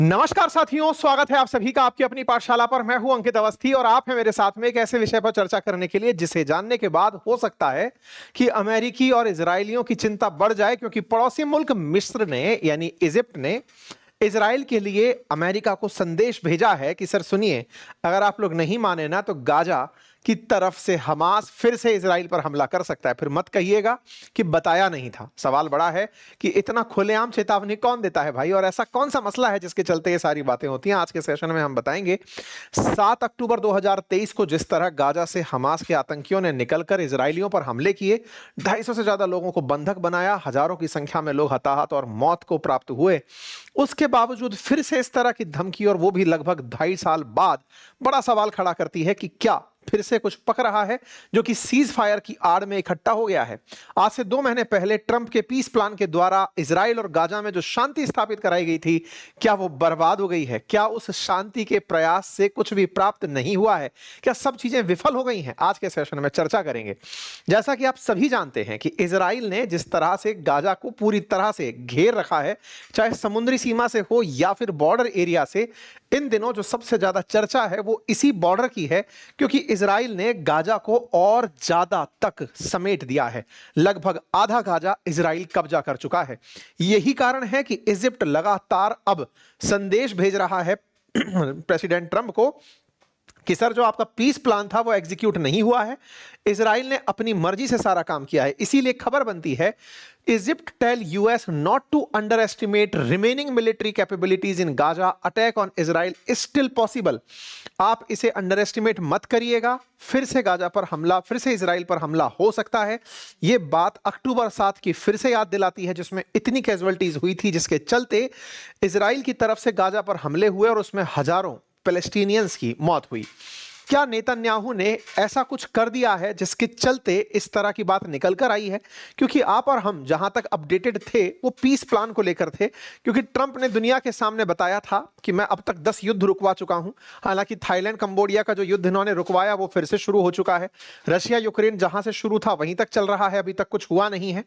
नमस्कार साथियों, स्वागत है आप सभी का आपकी अपनी पाठशाला पर। मैं हूं अंकित अवस्थी और आप हैं मेरे साथ में एक ऐसे विषय पर चर्चा करने के लिए जिसे जानने के बाद हो सकता है कि अमेरिकी और इजरायलियों की चिंता बढ़ जाए, क्योंकि पड़ोसी मुल्क मिस्र ने यानी इजिप्ट ने इजराइल के लिए अमेरिका को संदेश भेजा है कि सर सुनिए, अगर आप लोग नहीं माने ना तो गाजा की तरफ से हमास फिर से इजराइल पर हमला कर सकता है। फिर मत कहिएगा कि बताया नहीं था। सवाल बड़ा है कि इतना खुलेआम चेतावनी कौन देता है भाई, और ऐसा कौन सा मसला है जिसके चलते ये सारी बातें होती हैं। आज के सेशन में हम बताएंगे 7 अक्टूबर 2023 को जिस तरह गाजा से हमास के आतंकियों ने निकलकर इजरायलियों पर हमले किए, 250 से ज्यादा लोगों को बंधक बनाया, हजारों की संख्या में लोग हताहत और मौत को प्राप्त हुए, उसके बावजूद फिर से इस तरह की धमकी, और वो भी लगभग 2.5 साल बाद, बड़ा सवाल खड़ा करती है कि क्या फिर से कुछ पक रहा है जो कि सीज फायर की आड़ में इकट्ठा हो गया है। आज से 2 महीने पहले ट्रंप के पीस प्लान के द्वारा इजराइल और गाजा में जो शांति स्थापित कराई गई थी, क्या वो बर्बाद हो गई है? क्या उस शांति के प्रयास से कुछ भी प्राप्त नहीं हुआ है? क्या सब चीजें विफल हो गई हैं? आज के सेशन में चर्चा करेंगे। जैसा कि आप सभी जानते हैं कि इजराइल ने जिस तरह से गाजा को पूरी तरह से घेर रखा है, चाहे समुद्री सीमा से हो या फिर बॉर्डर एरिया से, इन दिनों जो सबसे ज्यादा चर्चा है वो इसी बॉर्डर की है, क्योंकि इजराइल ने गाजा को और ज्यादा तक समेट दिया है। लगभग आधा गाजा इजराइल कब्जा कर चुका है। यही कारण है कि इजिप्ट लगातार अब संदेश भेज रहा है प्रेसिडेंट ट्रंप को कि सर जो आपका पीस प्लान था वो एग्जीक्यूट नहीं हुआ है, इजराइल ने अपनी मर्जी से सारा काम किया है। इसीलिए खबर बनती है, Egypt tell US not to underestimate remaining military capabilities in Gaza, attack on Israel is still possible. आप इसे अंडर एस्टिमेट मत करिएगा, फिर से गाजा पर हमला, फिर से इजराइल पर हमला हो सकता है। यह बात अक्टूबर 7 की फिर से याद दिलाती है, जिसमें इतनी कैजुअलिटीज हुई थी, जिसके चलते इजराइल की तरफ से गाजा पर हमले हुए और उसमें हजारों पैलेस्टीनियंस की मौत हुई। क्या नेतन्याहू ने ऐसा कुछ कर दिया है जिसके चलते इस तरह की बात निकल कर आई है? क्योंकि आप और हम जहां तक अपडेटेड थे वो पीस प्लान को लेकर थे, क्योंकि ट्रंप ने दुनिया के सामने बताया था कि मैं अब तक 10 युद्ध रुकवा चुका हूं। हालांकि थाईलैंड कंबोडिया का जो युद्ध इन्होंने रुकवाया वो फिर से शुरू हो चुका है। रशिया यूक्रेन जहां से शुरू था वहीं तक चल रहा है, अभी तक कुछ हुआ नहीं है।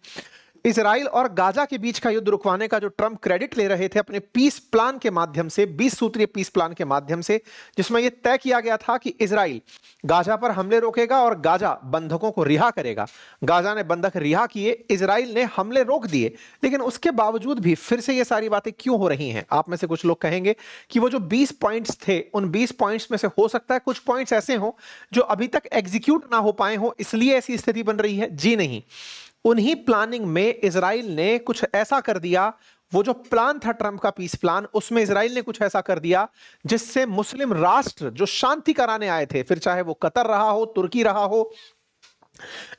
इजराइल और गाजा के बीच का युद्ध रुकवाने का जो ट्रंप क्रेडिट ले रहे थे अपने पीस प्लान के माध्यम से, 20 सूत्रीय पीस प्लान के माध्यम से, जिसमें यह तय किया गया था कि इजराइल गाजा पर हमले रोकेगा और गाजा बंधकों को रिहा करेगा। गाजा ने बंधक रिहा किए, इजराइल ने हमले रोक दिए, लेकिन उसके बावजूद भी फिर से ये सारी बातें क्यों हो रही हैं? आप में से कुछ लोग कहेंगे कि वो जो 20 पॉइंट्स थे, उन 20 पॉइंट्स में से हो सकता है कुछ पॉइंट्स ऐसे हो जो अभी तक एग्जीक्यूट ना हो पाए हो, इसलिए ऐसी स्थिति बन रही है। जी नहीं, उन्हीं प्लानिंग में इजराइल ने कुछ ऐसा कर दिया, वो जो प्लान था ट्रंप का पीस प्लान, उसमें इजराइल ने कुछ ऐसा कर दिया जिससे मुस्लिम राष्ट्र जो शांति कराने आए थे, फिर चाहे वो कतर रहा हो, तुर्की रहा हो,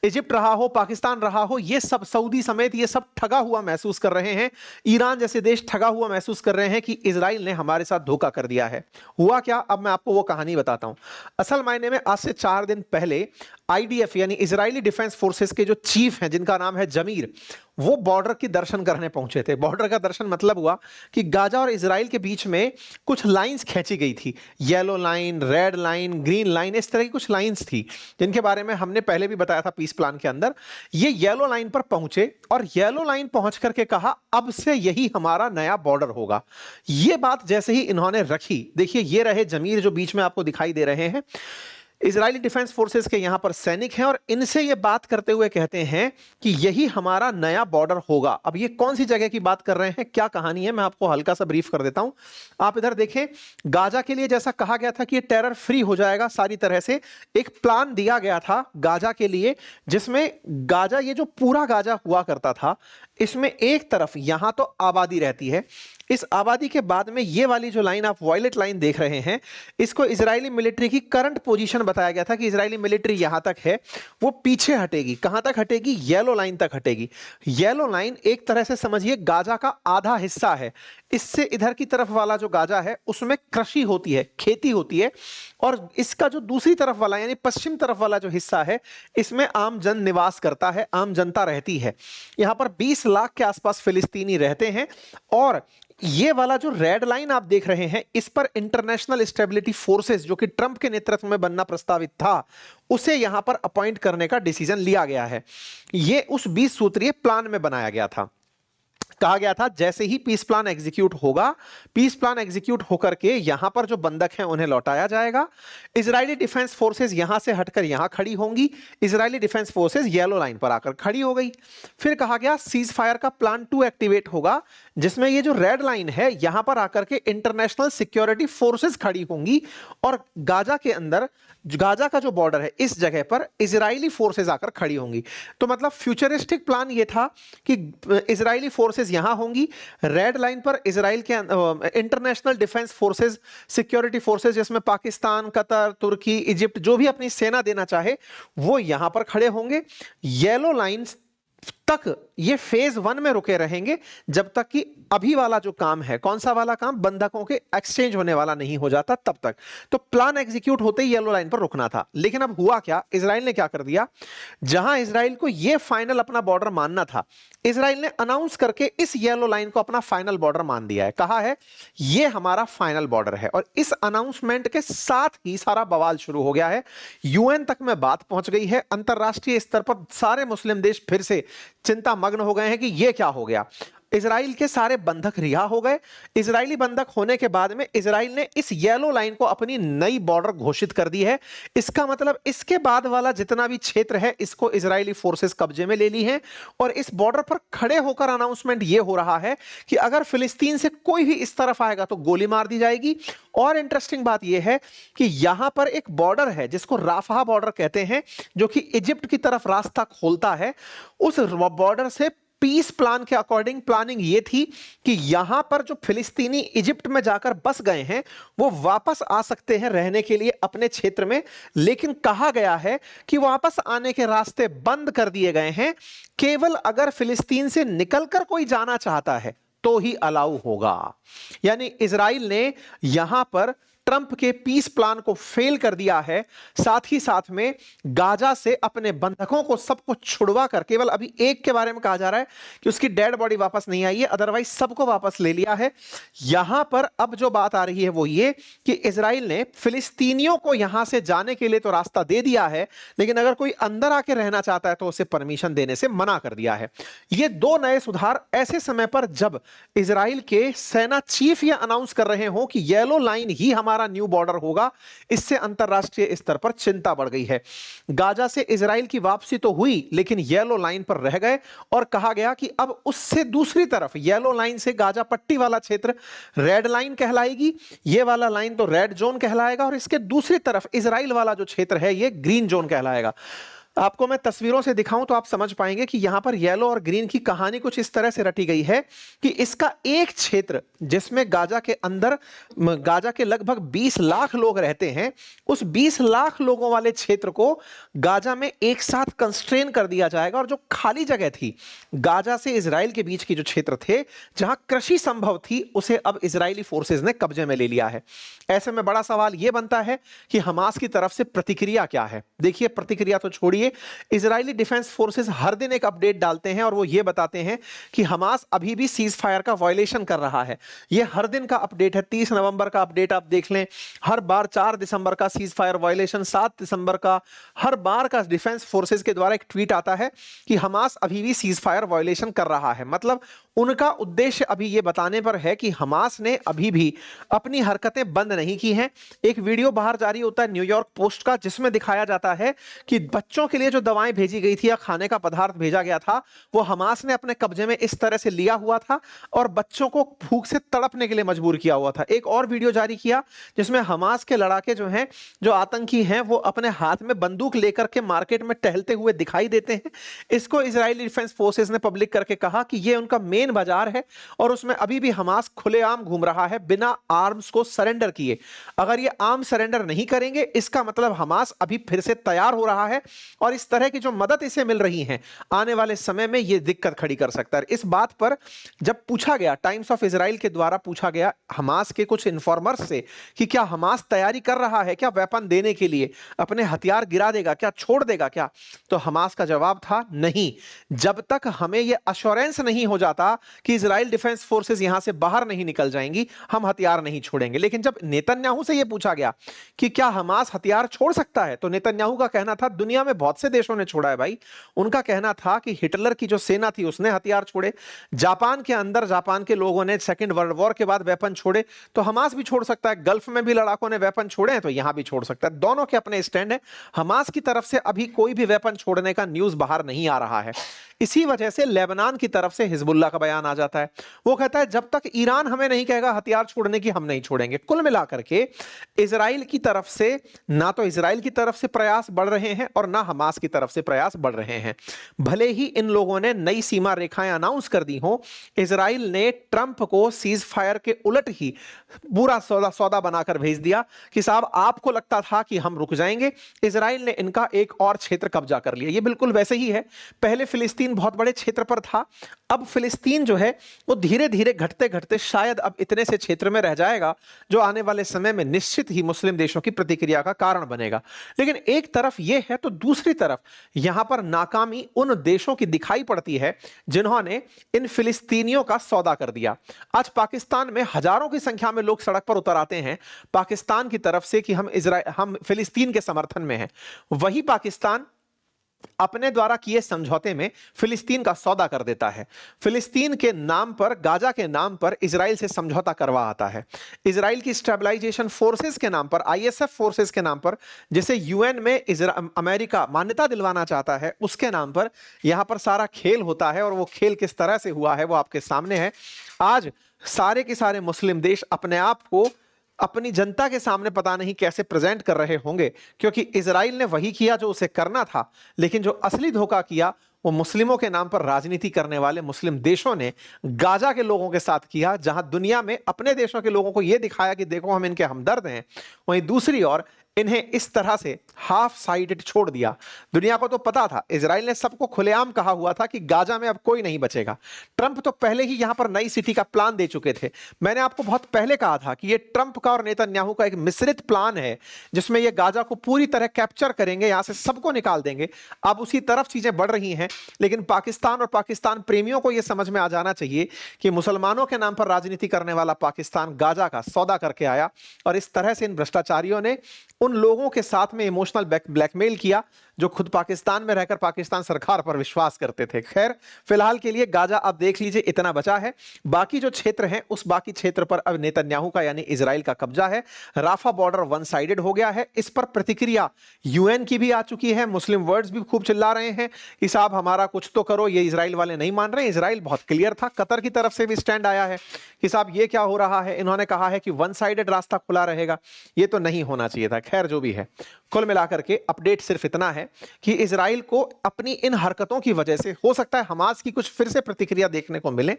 इजिप्ट रहा हो, पाकिस्तान रहा हो, ये सब, सऊदी समेत, ये सब ठगा हुआ महसूस कर रहे हैं। ईरान जैसे देश ठगा हुआ महसूस कर रहे हैं कि इजराइल ने हमारे साथ धोखा कर दिया है। हुआ क्या, अब मैं आपको वो कहानी बताता हूं। असल मायने में आज से 4 दिन पहले आईडीएफ यानी इजरायली डिफेंस फोर्सेस के जो चीफ हैं, जिनका नाम है जमीर, वो बॉर्डर की दर्शन करने पहुंचे थे। बॉर्डर का दर्शन मतलब हुआ कि गाजा और इजराइल के बीच में कुछ लाइंस खींची गई थी, yellow line, red line, green line, इस तरह की कुछ लाइंस थी, जिनके बारे में हमने पहले भी बताया था पीस प्लान के अंदर। ये येलो लाइन पर पहुंचे और येलो लाइन पहुंच करके कहा अब से यही हमारा नया बॉर्डर होगा। ये बात जैसे ही इन्होंने रखी, देखिए ये रहे जमीर जो बीच में आपको दिखाई दे रहे हैं, इजरायली डिफेंस फोर्सेस के यहां पर सैनिक हैं, और इनसे ये बात करते हुए कहते हैं कि यही हमारा नया बॉर्डर होगा। अब ये कौन सी जगह की बात कर रहे हैं, क्या कहानी है, मैं आपको हल्का सा ब्रीफ कर देता हूं। आप इधर देखें, गाजा के लिए जैसा कहा गया था कि ये टेरर फ्री हो जाएगा सारी तरह से, एक प्लान दिया गया था गाजा के लिए, जिसमें गाजा, ये जो पूरा गाजा हुआ करता था, इसमें एक तरफ यहां तो आबादी रहती है, इस आबादी के बाद में ये वाली जो लाइन आप वॉयलेट लाइन देख रहे हैं, इसको इजरायली मिलिट्री की करंट पोजीशन बताया गया था कि इजरायली मिलिट्री यहां तक है, वो पीछे हटेगी। कहां तक हटेगी? येलो लाइन तक हटेगी। येलो लाइन एक तरह से समझिए गाजा का आधा हिस्सा है। इससे इधर की तरफ वाला जो गाजा है उसमें कृषि होती है, खेती होती है, और इसका जो दूसरी तरफ वाला यानी पश्चिम तरफ वाला जो हिस्सा है, इसमें आम जन निवास करता है, आम जनता रहती है। यहां पर 20 लाख के आसपास फिलिस्तीनी रहते हैं, और ये वाला जो रेड लाइन आप देख रहे हैं, इस पर इंटरनेशनल स्टेबिलिटी फोर्सेस, जो कि ट्रंप के नेतृत्व में बनना प्रस्तावित था, उसे यहां पर अपॉइंट करने का डिसीजन लिया गया है। ये उस 20 सूत्रीय प्लान में बनाया गया था। कहा गया था जैसे ही पीस प्लान एग्जीक्यूट होगा, पीस प्लान एग्जीक्यूट होकर के यहां पर जो बंधक हैं उन्हें लौटाया जाएगा। इजरायली डिफेंस फोर्सेस यहां से हटकर यहां खड़ी होंगी। Israeli defence forces yellow line पर आकर खड़ी हो गई। फिर कहा गया सीज फायर का प्लान 2 एक्टिवेट होगा, जिसमें ये जो रेड लाइन है यहां पर आकर के इंटरनेशनल सिक्योरिटी फोर्सेस खड़ी होंगी और गाजा के अंदर, गाजा का जो बॉर्डर है इस जगह पर इजरायली फोर्सेस आकर खड़ी होंगी। तो मतलब फ्यूचरिस्टिक प्लान ये था कि इजरायली फोर्सेस यहां होंगी, रेड लाइन पर इजराइल के international defence forces, security forces जिसमें पाकिस्तान, कतर, तुर्की, इजिप्ट जो भी अपनी सेना देना चाहे वो यहां पर खड़े होंगे। येलो लाइन तक ये फेज 1 में रुके रहेंगे जब तक कि अभी वाला जो काम है, कौन सा वाला काम, बंधकों के एक्सचेंज होने वाला नहीं हो जाता तब तक। तो प्लान एग्जीक्यूट होते ही येलो लाइन पर रुकना था। लेकिन अब हुआ क्या, इजराइल ने क्या कर दिया, जहां इजराइल को ये फाइनल अपना बॉर्डर मानना था, इजराइल ने अनाउंस करके इस येलो लाइन को अपना फाइनल बॉर्डर मान दिया है। कहा है ये हमारा फाइनल बॉर्डर है। और इस अनाउंसमेंट के साथ ही सारा बवाल शुरू हो गया है। यूएन तक में बात पहुंच गई है, अंतरराष्ट्रीय स्तर पर सारे मुस्लिम देश फिर से चिंता मग्न हो गए हैं कि यह क्या हो गया। इजराइल के सारे बंधक रिहा हो गए। इजरायली बंधक होने के बाद में इजराइल ने इस येलो लाइन को अपनी नई बॉर्डर घोषित कर दी है। इसका मतलब इसके बाद वाला जितना भी क्षेत्र है इसको इजरायली फोर्सेस कब्जे में ले ली है। और इस बॉर्डर पर खड़े होकर अनाउंसमेंट यह हो रहा है कि अगर फिलिस्तीन से कोई भी इस तरफ आएगा तो गोली मार दी जाएगी। और इंटरेस्टिंग बात यह है कि यहां पर एक बॉर्डर है जिसको राफा बॉर्डर कहते हैं, जो कि इजिप्ट की तरफ रास्ता खोलता है। उस बॉर्डर से पीस प्लान के अकॉर्डिंग प्लानिंग यह थी कि यहां पर जो फिलिस्तीनी इजिप्ट में जाकर बस गए हैं वो वापस आ सकते हैं रहने के लिए अपने क्षेत्र में। लेकिन कहा गया है कि वापस आने के रास्ते बंद कर दिए गए हैं, केवल अगर फिलिस्तीन से निकलकर कोई जाना चाहता है तो ही अलाउ होगा। यानी इजराइल ने यहां पर ट्रंप के पीस प्लान को फेल कर दिया है। साथ ही साथ में गाजा से अपने बंधकों को सबको छुड़वा कर, केवल अभी एक के बारे में कहा जा रहा है कि उसकी डेड बॉडी वापस नहीं आई है, अदरवाइज सबको वापस ले लिया है। यहां पर अब जो बात आ रही है वो ये कि इजराइल ने फिलिस्तीनियों को यहां से जाने के लिए तो रास्ता दे दिया है, लेकिन अगर कोई अंदर आके रहना चाहता है तो उसे परमिशन देने से मना कर दिया है। ये दो नए सुधार ऐसे समय पर जब इजराइल के सेना चीफ यह अनाउंस कर रहे हो कि येलो लाइन ही हमारा न्यू बॉर्डर होगा, इससे अंतरराष्ट्रीय स्तर पर चिंता बढ़ गई है। गाजा से इजराइल की वापसी तो हुई लेकिन येलो लाइन पर रह गए और कहा गया कि अब उससे दूसरी तरफ येलो लाइन से गाजा पट्टी वाला क्षेत्र रेड लाइन कहलाएगी, ये वाला लाइन तो रेड जोन कहलाएगा और इसके दूसरी तरफ इजराइल वाला जो क्षेत्र है ये ग्रीन जोन कहलाएगा। आपको मैं तस्वीरों से दिखाऊं तो आप समझ पाएंगे कि यहां पर येलो और ग्रीन की कहानी कुछ इस तरह से रटी गई है कि इसका एक क्षेत्र जिसमें गाजा के अंदर, गाजा के लगभग 20 लाख लोग रहते हैं, उस 20 लाख लोगों वाले क्षेत्र को गाजा में एक साथ कंस्ट्रेन कर दिया जाएगा। और जो खाली जगह थी गाजा से इजराइल के बीच की जो क्षेत्र थे जहां कृषि संभव थी, उसे अब इजरायली फोर्सेस ने कब्जे में ले लिया है। ऐसे में बड़ा सवाल यह बनता है कि हमास की तरफ से प्रतिक्रिया क्या है। देखिए, प्रतिक्रिया तो छोड़िए, इजरायली डिफेंस फोर्सेस हर दिन एक अपडेट डालते हैं और वो ये बताते हैं कि हमास अभी भी सीज फायर का वायलेशन कर रहा है। ये हर दिन का अपडेट है। 30 नवंबर का अपडेट आप देख लें, हर बार 4 दिसंबर का सीज फायर वायलेशन, 7 दिसंबर का, हर बार का डिफेंस फोर्सेस के द्वारा एक ट्वीट आता है कि हमास अभी भी सीज फायर वायलेशन कर रहा है। मतलब उनका उद्देश्य अभी ये बताने पर है कि हमास ने अभी भी अपनी हरकतें बंद नहीं की हैं। एक वीडियो बाहर जारी होता है न्यूयॉर्क पोस्ट का जिसमें दिखाया जाता है कि बच्चों के लिए जो दवाएं भेजी गई थी या खाने का पदार्थ भेजा गया था वो हमास ने अपने कब्जे में इस तरह से लिया हुआ था और बच्चों को भूख से तड़पने के लिए मजबूर किया हुआ था। एक और वीडियो जारी किया जिसमें हमास के लड़ाके जो हैं, जो आतंकी हैं, वो अपने हाथ में बंदूक लेकर के मार्केट में टहलते हुए दिखाई देते हैं। इसको इजरायली डिफेंस फोर्सेस ने पब्लिक करके कहा कि ये उनका मेन बाजार है और उसमें अभी भी हमास खुलेआम घूम रहा है बिना आर्म्स को सरेंडर किए। अगर ये आर्म सरेंडर नहीं करेंगे इसका मतलब हमास अभी फिर से तैयार हो रहा है और इस तरह की जो मदद इसे मिल रही है आने वाले समय में ये दिक्कत खड़ी कर सकता है। इस बात पर जब पूछा गया, टाइम्स ऑफ इजराइल के द्वारा पूछा गया हमास के कुछ इन्फॉर्मर्स से कि क्या हमास तैयारी कर रहा है क्या वेपन देने के लिए, अपने हथियार गिरा देगा क्या, छोड़ देगा क्या, तो हमास का जवाब था नहीं। जब तक हमें यह अश्योरेंस नहीं हो जाता था कि इजराइल डिफेंस फोर्सेस यहां से बाहर नहीं निकल जाएंगी, हम हथियार नहीं छोड़ेंगे। लेकिन जब नेतन्याहू से यह पूछा गया कि क्या हमास हथियार छोड़ सकता है, तो नेतन्याहू का कहना था दुनिया में बहुत से देशों ने छोड़ा है भाई। उनका कहना था कि हिटलर की जो सेना थी उसने हथियार छोड़े, जापान के अंदर जापान के लोगों ने सेकेंड वर्ल्ड वॉर के बाद वेपन छोड़े, तो हमास भी छोड़ सकता है। गल्फ में भी लड़ाकों ने वेपन छोड़े हैं तो यहां भी छोड़ सकता है। दोनों के अपने स्टैंड है। हमास की तरफ से अभी कोई भी वेपन छोड़ने का न्यूज बाहर नहीं आ रहा है। इसी वजह से लेबनान की तरफ से हिजबुल्लाह का बयान आ जाता है। वो कहता है जब तक ईरान हमें नहीं कहेगा हथियार छोड़ने की, हम नहीं छोड़ेंगे। कुल मिलाकर के इजराइल की तरफ से ना तो इजराइल की तरफ से प्रयास बढ़ रहे हैं और ना हमास की तरफ से प्रयास बढ़ रहे हैं। भले ही इन लोगों ने नई सीमा रेखाएं अनाउंस कर दी हो, इजराइल ने ट्रंप को सीज फायर के उलट ही पूरा सौदा बनाकर भेज दिया कि साहब आपको लगता था कि हम रुक जाएंगे, इजराइल ने इनका एक और क्षेत्र कब्जा कर लिया। ये बिल्कुल वैसे ही है। पहले फिलिस्तीन बहुत बड़े क्षेत्र पर था, अब फिलिस्तीन जो है वो धीरे धीरे घटते घटते शायद अब इतने से क्षेत्र में रह जाएगा जो आने वाले समय में निश्चित ही मुस्लिम देशों की प्रतिक्रिया का कारण बनेगा। लेकिन एक तरफ यह है तो दूसरी तरफ यहां पर नाकामी उन देशों की दिखाई पड़ती है जिन्होंने इन फिलिस्तीनियों का सौदा कर दिया। आज पाकिस्तान में हजारों की संख्या में लोग सड़क पर उतर आते हैं पाकिस्तान की तरफ से कि हम फिलिस्तीन के समर्थन में हैं। वही पाकिस्तान अपने द्वारा किए समझौते में फिलिस्तीन का सौदा कर देता है। फिलिस्तीन के नाम पर, गाजा के नाम पर इजराइल से समझौता करवा आता है। इजराइल की स्टेबलाइजेशन फोर्सेस के नाम पर, आईएसएफ फोर्सेस के नाम पर, जिसे यूएन में अमेरिका मान्यता दिलवाना चाहता है, उसके नाम पर यहां पर सारा खेल होता है। और वो खेल किस तरह से हुआ है वो आपके सामने है। आज सारे के सारे मुस्लिम देश अपने आप को अपनी जनता के सामने पता नहीं कैसे प्रेजेंट कर रहे होंगे, क्योंकि इजराइल ने वही किया जो उसे करना था, लेकिन जो असली धोखा किया वो मुस्लिमों के नाम पर राजनीति करने वाले मुस्लिम देशों ने गाजा के लोगों के साथ किया। जहां दुनिया में अपने देशों के लोगों को यह दिखाया कि देखो हम इनके हमदर्द हैं, वहीं दूसरी ओर इन्हें इस तरह से हाफ साइडेड छोड़ दिया। दुनिया को तो पता था, इजराइल ने सबको खुलेआम कहा हुआ था कि गाजा में अब कोई नहीं बचेगा। ट्रंप तो पहले ही यहां पर नई सिटी का प्लान दे चुके थे। मैंने आपको बहुत पहले कहा था कि यह ट्रंप का और नेतन्याहू का एक मिश्रित प्लान है जिसमें यह गाजा को पूरी तरह कैप्चर करेंगे, यहां से सबको निकाल देंगे। अब उसी तरफ चीजें बढ़ रही हैं। लेकिन पाकिस्तान और पाकिस्तान प्रेमियों को यह समझ में आ जाना चाहिए कि मुसलमानों के नाम पर राजनीति करने वाला पाकिस्तान गाजा का सौदा करके आया, और इस तरह से इन भ्रष्टाचारियों ने उन लोगों के साथ में इमोशनल ब्लैकमेल किया जो खुद पाकिस्तान में रहकर पाकिस्तान सरकार पर विश्वास करते थे। खैर, फिलहाल के लिए गाजा आप देख लीजिए इतना बचा है। बाकी जो क्षेत्र हैं उस बाकी क्षेत्र पर अब नेतन्याहू का यानी इजराइल का कब्जा है। राफा बॉर्डर वन साइडेड हो गया है। इस पर प्रतिक्रिया यूएन की भी आ चुकी है। मुस्लिम वर्ड्स भी खूब चिल्ला रहे हैं कि साहब हमारा कुछ तो करो। ये इजराइल वाले नहीं मान रहे। इजराइल बहुत क्लियर था। कतर की तरफ से भी स्टैंड आया है कि साहब ये क्या हो रहा है। इन्होंने कहा है कि वन साइडेड रास्ता खुला रहेगा। ये तो नहीं होना चाहिए था। खैर, जो भी है, कुल मिलाकर के अपडेट सिर्फ इतना है कि इजराइल को अपनी इन हरकतों की वजह से हो सकता है हमास की कुछ फिर से प्रतिक्रिया देखने को मिले।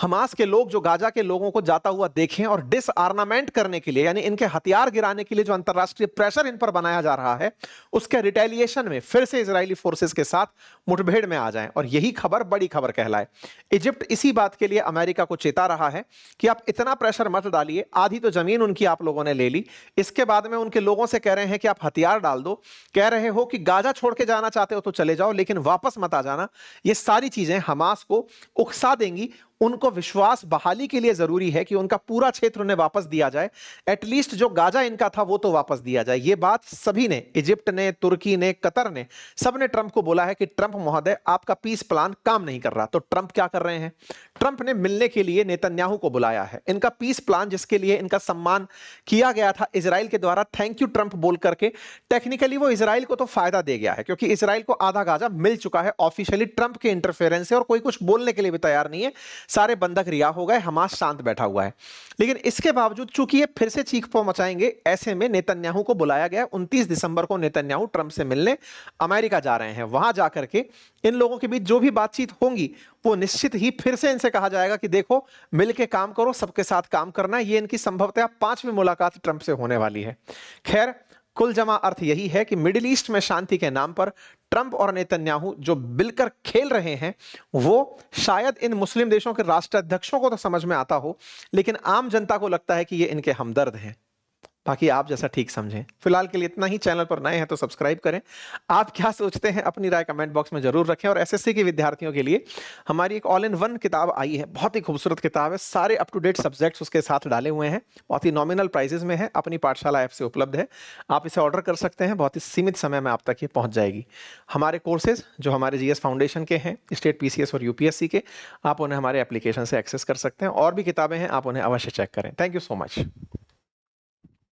हमास के लोग जो गाजा के लोगों को जाता हुआ देखें और डिसआर्मामेंट करने के लिए यानी इनके हथियार गिराने के लिए जो अंतरराष्ट्रीय प्रेशर इन पर बनाया जा रहा है, उसके रिटेलिएशन में फिर से इजरायली फोर्सेस के साथ मुठभेड़ में आ जाएं और यही खबर बड़ी खबर कहलाए। इजिप्ट इसी बात के लिए अमेरिका को चेता रहा है कि आप इतना प्रेशर मत डालिए। आधी तो जमीन उनकी आप लोगों ने ले ली, इसके बाद में उनके लोगों से कह रहे हैं कि आप हथियार डाल दो, कह रहे हो कि गाजा छोड़ के जाना चाहते हो तो चले जाओ लेकिन वापस मत आ जाना। ये सारी चीजें हमास को उकसा देंगी। उनको विश्वास बहाली के लिए जरूरी है कि उनका पूरा क्षेत्र उन्हें वापस दिया जाए। एटलीस्ट जो गाजा इनका था वो तो वापस दिया जाए। ये बात सभी ने, इजिप्ट ने, तुर्की ने, कतर ने, सबने ट्रंप को बोला है कि ट्रंप महोदय आपका पीस प्लान काम नहीं कर रहा। तो ट्रंप क्या कर रहे हैं? ट्रंप ने मिलने के लिए नेतन्याहू को बुलाया है। इनका पीस प्लान जिसके लिए इनका सम्मान किया गया था इजराइल के द्वारा, थैंक यू ट्रंप बोल करके, टेक्निकली वो इजराइल को तो फायदा दे गया है क्योंकि इजराइल को आधा गाजा मिल चुका है ऑफिशियली ट्रंप के इंटरफेरेंस से, और कोई कुछ बोलने के लिए भी तैयार नहीं है। सारे बंधक रिहा हो गए, हमास शांत बैठा हुआ है। लेकिन इसके बावजूद चूंकि ये फिर से चीख पो मचाएंगे, ऐसे में नेतन्याहू को बुलाया गया। 29 दिसंबर को नेतन्याहू ट्रंप से मिलने अमेरिका जा रहे हैं। वहां जाकर के इन लोगों के बीच जो भी बातचीत होंगी वो निश्चित ही फिर से इनसे कहा जाएगा कि देखो मिलके काम करो, सबके साथ काम करना है। ये इनकी संभवतः 5वीं मुलाकात ट्रंप से होने वाली है। खैर, कुल जमा अर्थ यही है कि मिडिल ईस्ट में शांति के नाम पर ट्रंप और नेतन्याहू जो मिलकर खेल रहे हैं वो शायद इन मुस्लिम देशों के राष्ट्राध्यक्षों को तो समझ में आता हो, लेकिन आम जनता को लगता है कि ये इनके हमदर्द हैं। बाकी आप जैसा ठीक समझें। फिलहाल के लिए इतना ही। चैनल पर नए हैं तो सब्सक्राइब करें। आप क्या सोचते हैं अपनी राय कमेंट बॉक्स में जरूर रखें। और एसएससी के विद्यार्थियों के लिए हमारी एक ऑल इन वन किताब आई है, बहुत ही खूबसूरत किताब है, सारे अप टू डेट सब्जेक्ट्स उसके साथ डाले हुए हैं, बहुत ही नॉमिनल प्राइजेस में है, अपनी पाठशाला ऐप से उपलब्ध है। आप इसे ऑर्डर कर सकते हैं, बहुत ही सीमित समय में आप तक ये पहुंच जाएगी। हमारे कोर्सेज जो हमारे जीएस फाउंडेशन के हैं, स्टेट पीसीएस और यूपीएससी के, आप उन्हें हमारे एप्लीकेशन से एक्सेस कर सकते हैं। और भी किताबें हैं, आप उन्हें अवश्य चेक करें। Thank you so much.